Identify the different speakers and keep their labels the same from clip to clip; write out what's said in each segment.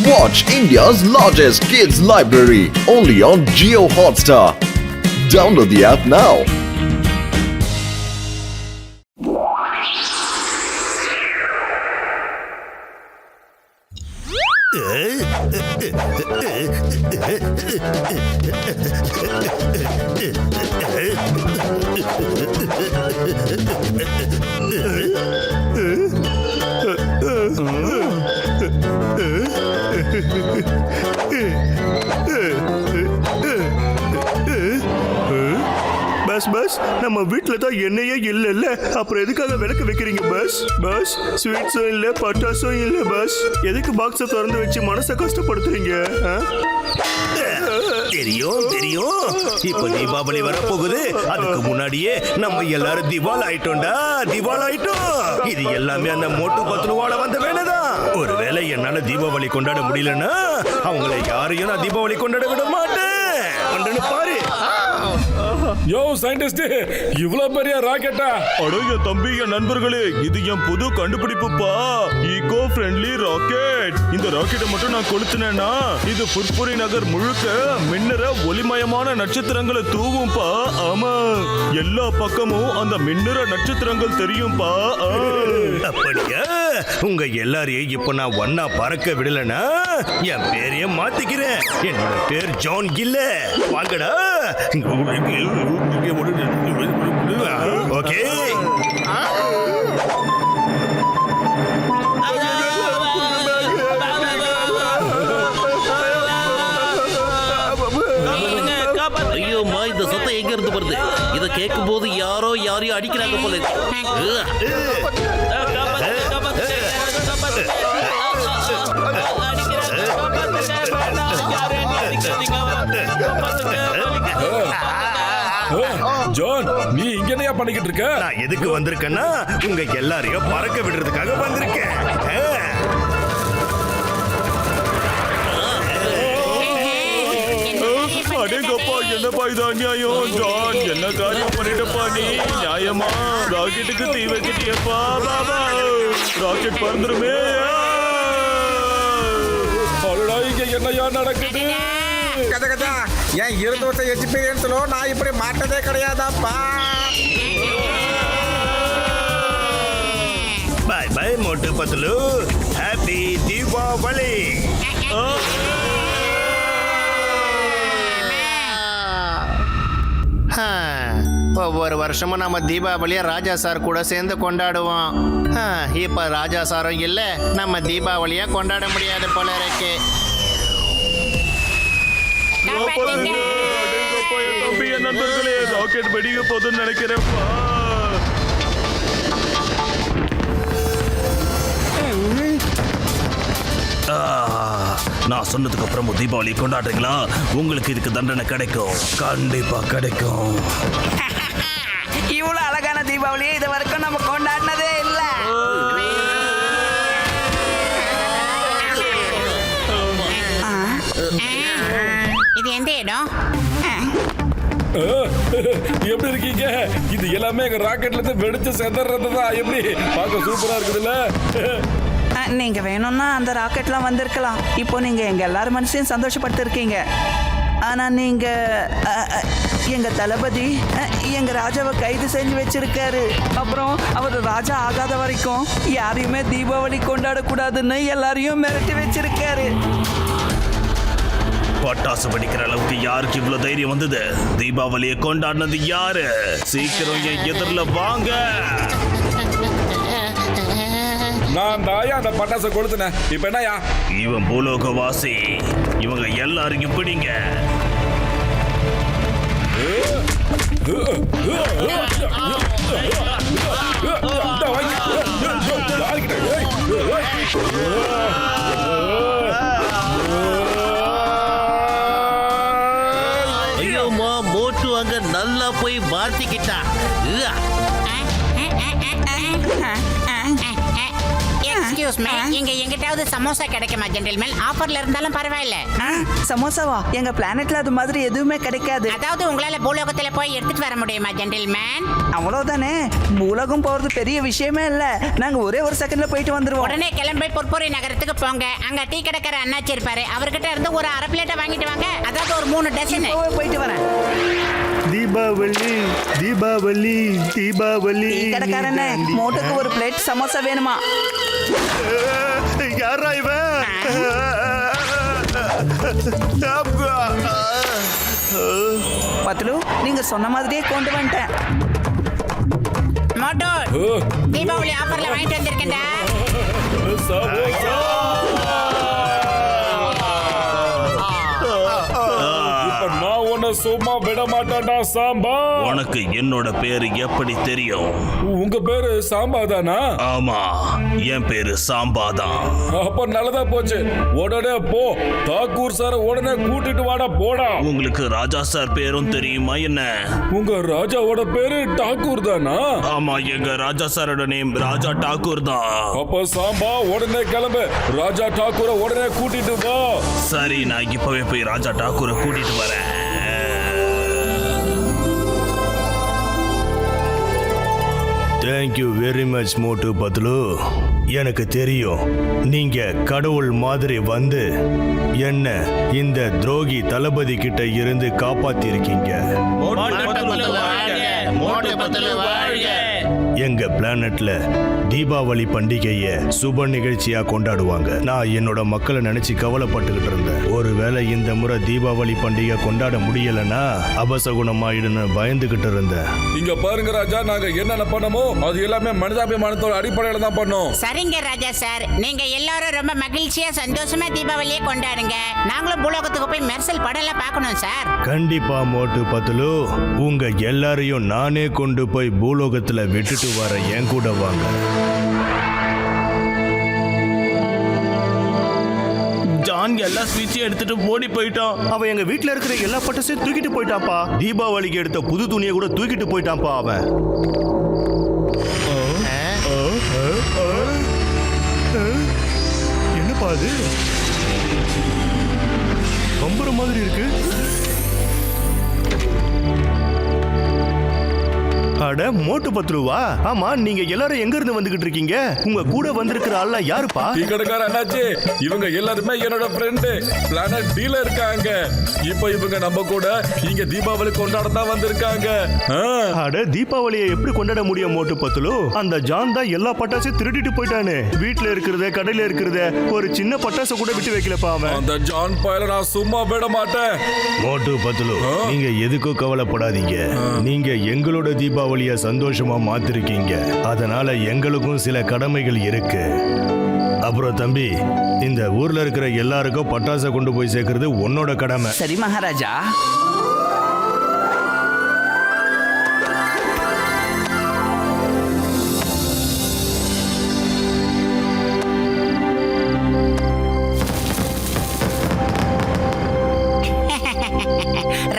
Speaker 1: Watch India's largest kids library only on Jio Hotstar. Download the app now.
Speaker 2: Bus நம்ம வீட்ல தான் எண்ணெயே இல்ல அப்புறம் எதுக்காக விளக்கு வைக்கிறீங்க பஸ் ஸ்வீட்ஸும் இல்ல பட்டாசும் இல்ல பஸ் எதுக்கு பாக்ஸ திறந்து வச்சு மனசை கஷ்டப்படுத்துறீங்க? தெரியும் இப்ப தீபாவளி வரப்போகுது. அதுக்கு முன்னாடியே நம்ம எல்லாரும் திவால் ஆயிட்டோம்டா. இது எல்லாமே அந்த மோட்டு பத்ருவால வந்த வேலைதான். ஒருவேளை என்னால தீபாவளி கொண்டாட முடியலன்னா அவங்களை யாரையும் நான் தீபாவளி கொண்டாட விட மாட்டேன். பாரு
Speaker 3: யோ சயின்டிஸ்ட், இவ்வளவு பெரிய ராக்கெட்டா?
Speaker 2: அடங்க தம்பி, என் நண்பர்களே, இது என் புது கண்டுபிடிப்புப்பா. Eco friendly rocket. இந்த ராக்கெட்டை மட்டும் நான் கொளுத்தினேன்னா இது புர்புரி நகர் முழுக்க மின்னற ஒளிமயமான நட்சத்திரங்களை தூவும்பா. ஆமா, எல்லா பக்கமும் அந்த மின்னற நட்சத்திரங்கள் தெரியும்பா. அப்படியா? உங்க எல்லாரையும் இப்ப நான் ஒன்னா பறக்க விடலனா என் பேரையே மாத்திக்கிறேன். என்னோட பேர் ஜான் கில்ல. வாங்கடா. ஓகே,
Speaker 4: ஐயோமா, இந்த சத்தம் எங்க இருந்து வருது? இத கேட்கும் போது யாரையும் அடிக்கிறாங்க போல.
Speaker 3: ஜான், நீ இங்க என்னையா பண்ணிக்கிட்டு இருக்க?
Speaker 2: நான் எதுக்கு வந்திருக்கேன்னா உங்க எல்லாரையும் பறக்க விடுறதுக்காக வந்திருக்கேன். அடேங்கப்பா, என்னப்பா இது அநியாயம்? ஜான், என்ன காரியம் பண்ணிட்டப்பா நீ? நியாயமா ராக்கெட்டுக்கு தீ வச்சிட்டியப்பா. பாபா, ராக்கெட் பறந்துருமே.
Speaker 3: இங்க என்னையா நடக்குது?
Speaker 5: కదా என் 20 வருஷம் எக்ஸ்பீரியன்ஸ்ல நான் இப்படி மாட்டதே கிடையாதாப்பா.
Speaker 2: By by Motu Patlu. Happy Deepavali.
Speaker 6: ஒவ்வொரு வருஷமும் நம்ம தீபாவளியை ராஜா சார் கூட சேர்ந்து கொண்டாடுவோம். இப்ப ராஜா சாரும் இல்ல, நம்ம தீபாவளியை கொண்டாட முடியாது போல இருக்கு.
Speaker 2: தம்பி, என் நண்பர்களே, ராக்கெட் வெடிக்க போதுன்னு நினைக்கிறேன்ப்பா. நான் சொன்னதுக்கு அப்புறம் தீபாவளி கொண்டாடுறீங்களா? உங்களுக்கு இதுக்கு தண்டனை கிடைக்கும். கண்டிப்பா கிடைக்கும்.
Speaker 7: இவ்வளவு அழகான தீபாவளியை இது வரைக்கும் நம்ம கொண்டாடினதே இல்ல.
Speaker 8: இது எந்த இடம்?
Speaker 3: எப்படி இருக்கீங்க? இது எல்லாமே எங்க ராக்கெட்ல இருந்து வெடிச்சு செதறதுதான். எப்படி பார்க்க சூப்பரா இருக்குதுல்ல?
Speaker 7: நீங்க வேணும்னா அந்த ராக்கெட்லாம் வந்திருக்கலாம். இப்போ நீங்க எங்க எல்லாரும் மனசையும் சந்தோஷப்படுத்திருக்கீங்க. ஆனா நீங்க எங்க தளபதி எங்க ராஜாவை கைது செஞ்சு வச்சிருக்காரு. அப்புறம் அவர் ராஜா ஆகாத வரைக்கும் யாரையுமே தீபாவளி கொண்டாடக்கூடாதுன்னு எல்லாரையும் மிரட்டி வச்சிருக்காரு.
Speaker 2: பட்டாசு வெடிக்கிற அளவுக்கு யாருக்கு இவ்வளவு தைரியம் வந்தது? தீபாவளியை கொண்டாடினது யாரு? சீக்கிரம் என் எதிரில வாங்க.
Speaker 3: நான் தாயா அந்த பட்டாசை கொளுத்தினேன். இப்ப என்னயா?
Speaker 2: இவன் பூலோகவாசி. இவங்க எல்லாரையும் பிடிங்க.
Speaker 4: ஐயோமா, மோட்டு அங்க நல்லா போய் மாட்டிக்கிட்டா.
Speaker 8: எக்ஸ்கியூஸ் மீ, இங்க எங்கிட்டாவது சமோசா கிடைக்குமா ஜென்டில்மேன்? ஆஃபர்ல இருந்தாலும் பரவாயில்ல.
Speaker 7: சமோசாவா? எங்க பிளானட்ல அது மாதிரி எதுவுமே கிடைக்காது.
Speaker 8: அதாவது உங்களால பூலோகத்துல போய் எடுத்துட்டு வர முடியுமா ஜென்டில்மேன்?
Speaker 7: அவ்வளவுதானே, பூலகம் போறது பெரிய விஷயமே இல்ல. நாங்க ஒரே ஒரு செகண்ட்ல போயிட்டு வந்துருவோம்.
Speaker 8: உடனே கிளம்பி பொற்பொரி நகரத்துக்கு போங்க. அங்க டீ கடைக்கார அண்ணாச்சி இருப்பாரு. அவர்கிட்ட இருந்து ஒரு அரை பிளேட்டை வாங்கிட்டு வாங்க. அதாவது ஒரு 3 டசன்.
Speaker 7: போயிட்டு வரேன்.
Speaker 9: தீபாவளி தீபாவளி தீபாவளி
Speaker 7: டீ கடைக்காரனே, மோட்டுக்கு ஒரு பிளேட் சமோசா வேணுமா?
Speaker 9: யாரா இவன்?
Speaker 7: பத்லு, நீங்க சொன்ன மாதிரியே கொண்டு வந்துட்டேன்.
Speaker 8: மோட்டோ, தீபாவளி ஆஃபர்ல வாங்கிட்டு வந்திருக்கேன்டா.
Speaker 3: இப்ப நான் உன்னை சும்மா விட மாட்டேன்டா சாம்பா.
Speaker 2: உனக்கு என்னோட பேரு எப்படி தெரியும்?
Speaker 3: உங்க பேரு சாம்பா தானா?
Speaker 2: ஆமா, என் பேரு சாம்பாதான்.
Speaker 3: அப்ப நல்லதா போச்சு. உடனே போ, தாக்கூர் சார உடனே கூட்டிட்டு வாடா. போடா.
Speaker 2: உங்களுக்கு ராஜா சார் பேரும் தெரியுமா என்ன?
Speaker 3: உங்க ராஜாவோட பேரு டாக்கூர் தானா?
Speaker 2: ஆமா, எங்க ராஜா சாரோட நேம் ராஜா டாக்கூர் தான்.
Speaker 3: அப்ப சாம்பா உடனே கிளம்பு. ராஜா டாக்கூரை உடனே கூட்டிட்டு வா.
Speaker 2: சரி, நான் இப்பவே போய் ராஜா டாக்கூரை கூட்டிட்டு வரேன்.
Speaker 9: தேங்க்யூ வெரி மச் மோட்டு பத்லு. எனக்கு தெரியும், நீங்க கடவுள் மாதிரி வந்து என்ன இந்த துரோகி தளபதி கிட்ட இருந்து காப்பாத்திருக்கீங்க. எங்க பிளானட்ல தீபாவளி பண்டிகைய சுப நிகழ்ச்சியா கொண்டாடுவாங்க. நான் என்னோட மக்களை நினைச்சு கவலைப்பட்டுக்கிட்டு இருந்தேன். ஒருவேளை இந்த முறை தீபாவளி பண்டிகை கொண்டாட முடியலன்னா அபசகுணமாயிடுன்னு பயந்துகிட்டு இருந்தேன்.
Speaker 3: இங்க பாருங்க ராஜா, நாங்க என்னென்ன பண்ணமோ அது எல்லாமே மனிதாபிமானத்தோட அடிப்படையில தான் பண்ணோம்.
Speaker 8: சரிங்க ராஜா சார், நீங்க எல்லாரும் ரொம்ப மகிழ்ச்சியா சந்தோஷமா தீபாவளியை கொண்டாடுங்க. நாங்களும் பூலோகத்துக்கு போய் மெர்சல் படம்லாம் பார்க்கணும் சார்.
Speaker 9: கண்டிப்பா மோட்டு பத்லு, உங்க எல்லாரையும் நானே கொண்டு போய் பூலோகத்துல விட்டுட்டு வர என் கூட வாங்க.
Speaker 2: ஜான் எல்லா ஸ்வீட்ஸையும் எடுத்துட்டு ஓடி போயிட்டான்.
Speaker 9: அவன் எங்க வீட்ல இருக்கிற எல்லா பட்டாசையும் தூக்கிட்டு போயிட்டான்ப்பா. தீபாவளிக்கு எடுத்த புது துணியை கூட தூக்கிட்டு போயிட்டான்ப்பா அவன். என்னப்பா அது? பம்பர மாதிரி இருக்கு. அட மோட்டு பத்ருவா, ஆமா நீங்க எல்லாரும் எங்க இருந்து வந்துகிட்டு இருக்கீங்க? உங்க கூட வந்திருக்கிற ஆள்ல யாருப்பா?
Speaker 3: டீ கடைக்கார அண்ணாச்சி, இவங்க எல்லாருமே என்னோட ஃப்ரெண்டு. பிளானட் டீல இருக்காங்க. இப்போ இவங்க நம்ம கூட இங்க தீபாவளி கொண்டாட தான் வந்திருக்காங்க.
Speaker 9: அட தீபாவளியை எப்படி கொண்டாட முடியும் மோட்டு பத்லு? அந்த ஜான் தான் எல்லா பட்டாசையும் திருடிட்டு போயிட்டானே. வீட்ல இருக்கிறத கடையில இருக்கிறத ஒரு சின்ன பட்டாசை கூட விட்டு வைக்கலப்பா அவன்.
Speaker 3: அந்த ஜான் பயல நான் சும்மா விட மாட்டேன்.
Speaker 9: மோட்டு பத்லு, நீங்க எதுக்கும் கவலைப்படாதீங்க. நீங்க எங்களோட தீபாவளிய சந்தோஷமா மாத்திருக்கீங்க. அதனால எங்களுக்கும் சில கடமைகள் இருக்கு. அப்புறம் தம்பி, இந்த ஊர்ல இருக்கிற எல்லாருக்கும் பட்டாசை கொண்டு போய் சேர்க்கறது உன்னோட கடமை.
Speaker 7: சரி மகாராஜா.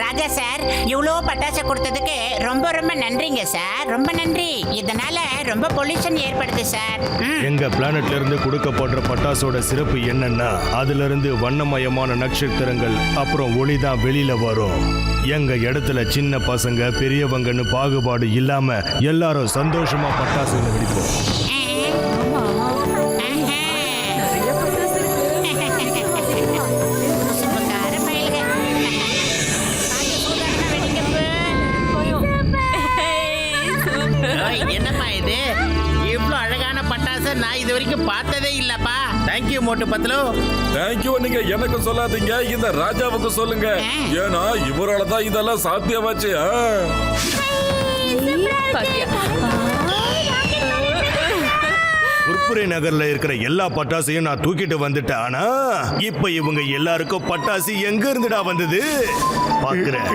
Speaker 8: ராஜா சார், இவ்வளோ பட்டாசு கொடுத்ததுக்கு ரொம்ப ரொம்ப நன்றிங்க சார். ரொம்ப நன்றி. இதனால ரொம்ப பொல்யூஷன் ஏற்படுது சார்.
Speaker 9: எங்க பிளானட்ல இருந்து கொடுக்கப்படுற பட்டாசோட சிறப்பு என்னன்னா, அதுல இருந்து வண்ணமயமான நட்சத்திரங்கள் அப்புறம் ஒளிதான் வெளியில வரும். எங்க இடத்துல சின்ன பசங்க பெரியவங்கன்னு பாகுபாடு இல்லாம எல்லாரும் சந்தோஷமா பட்டாசுகளை வெடிப்போம்.
Speaker 6: என்னப்பா இது? இவ்வளவு அழகான பட்டாசு நான் இது வரைக்கும் பார்த்ததே இல்லப்பா. தேங்க்யூ மோட்டு பத்லு.
Speaker 3: தேங்க்யூ நீங்க எனக்கு சொல்லாதீங்க, இந்த ராஜாவுக்கு சொல்லுங்க. ஏன்னா இவரால தான் இதெல்லாம் சாத்தியமாச்சு.
Speaker 9: புர்புரி நகர்ல இருக்கிற எல்லா பட்டாசையும் நான் தூக்கிட்டு வந்துட்டேன். ஆனா இப்ப இவங்க எல்லாருக்கும் பட்டாசு எங்க இருந்துடா வந்தது பாக்குறேன்.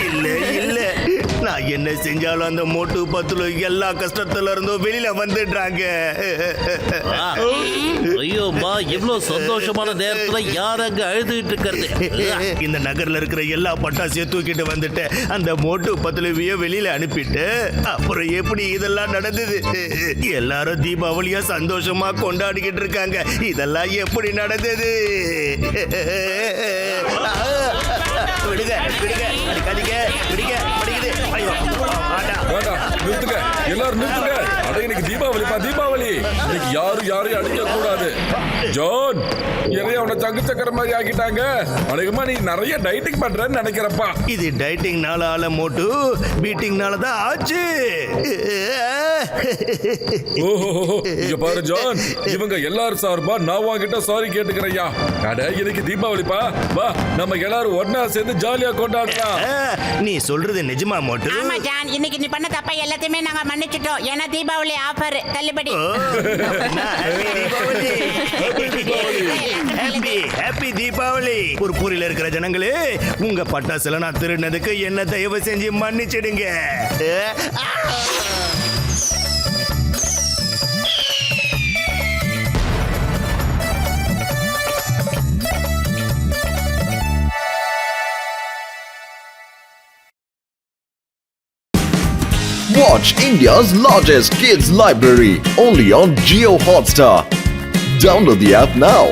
Speaker 9: இல்ல இல்ல, நான் என்ன செஞ்சாலும் அந்த மோட்டு பத்துல எல்லா கஷ்டத்துல இருந்தும் வெளியில வந்துடுறாங்க.
Speaker 4: ஐயோமா இவ்வளவு சந்தோஷமான நேரத்துல யார் அங்க அழுதுகிட்டு இருக்கிறது?
Speaker 9: இந்த நகர்ல இருக்கிற எல்லா பட்டாசையும் தூக்கிட்டு வந்துட்டு அந்த மோட்டு பத்துலவிய வெளியில அனுப்பிட்டு அப்புறம் எப்படி இதெல்லாம் நடந்தது? எல்லாரும் தீபாவளியா சந்தோஷமா கொண்டாடிக்கிட்டு இருக்காங்க. இதெல்லாம் எப்படி நடந்தது? விடுங்க விடுங்க அடிக்காதீங்க விடுங்க படிக்குது. ஐயோ
Speaker 3: வேண்டாம், நிறுத்துங்க, எல்லாரும் நிறுத்துங்க. அட இன்னைக்கு தீபாவளிப்பா, தீபாவளி. இன்னைக்கு யாரையும் அடிக்க கூடாது. ஜான், என்னைய அவனை தங்கு சக்கர மாதிரி ஆக்கிட்டாங்க. அநேகமா நீ நிறைய டைட்டிங் பண்றன்னு நினைக்கிறப்பா.
Speaker 9: இது டைட்டிங்னால ஆல மோட்டு பீட்டிங்னால தான் ஆச்சு.
Speaker 3: ஓஹோ, இங்க பாரு ஜான், இவங்க எல்லாரும் சார்பா நான் உன்கிட்ட சாரி கேட்டுக்கிறேன்யா. அட இன்னைக்கு தீபாவளிப்பா, வா நம்ம எல்லாரும் ஒண்ணா சேர்ந்து ஜாலியா கொண்டாடலாம்.
Speaker 9: நீ சொல்றது நிஜமா மோட்டு?
Speaker 8: ஆமா ஜான், இன்னைக்கு நீ பண்ண தப்ப எல்லாத்தையுமே நாங்க மன்னிச்சிட்டோம். ஏன்னா தீபாவளி ஆஃபர் தள்ளுபடி.
Speaker 9: ஹாப்பி தீபாவளி. புர்பூரில் இருக்கிற ஜனங்களே, உங்க பட்டாசுல நான் திருடினதுக்கு என்ன தயவு செஞ்சு மன்னிச்சிடுங்க.
Speaker 1: Watch India's largest kids library only on Geo Hotstar. Download the app now.